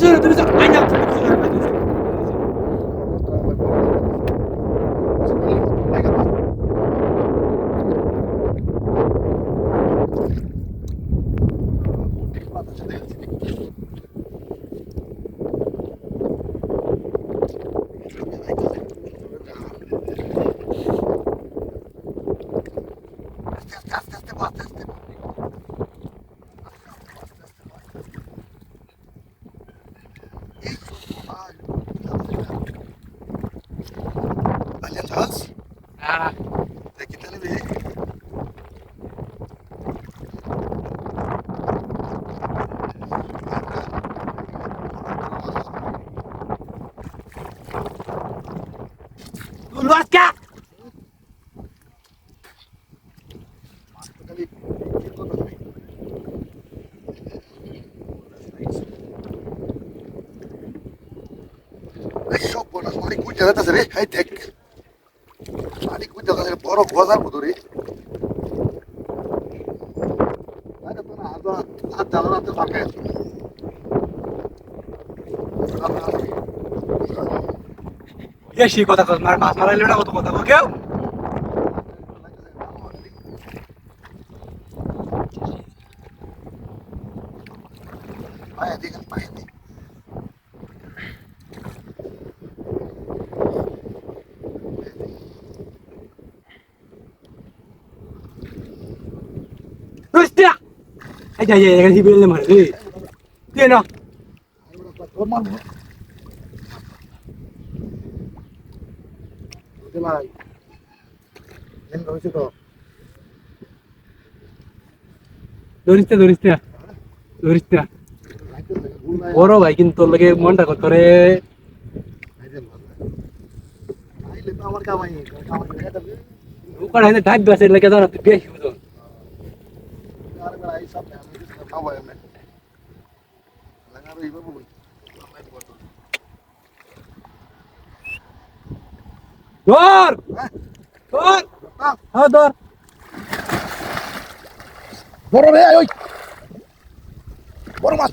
나랑 둘이서 아니야. 아, luas kak. বড় গজার মতো রে বেশি কথা কস মার মাছ মারাইলে না কত কথা কেউ পায়ে দেখেন পায়ে Hostia! Ay, ay, ay, kasi bilhin naman. Eh. Yan o. normal ভাই এন হয়েছে তো ধরিস না বড় ভাই কিন্তু তোর লাগে মনটা কত রে আইলে তো আমার কামাই ওখানে এনে ডাক বাসের লাগে জানা তুই বেশি বুঝো আর ভাই সব খাওয়া এমনি লাগার এইবা বল ধর ধর হ্যাঁ ধর বড় রে ওই বড় মাছ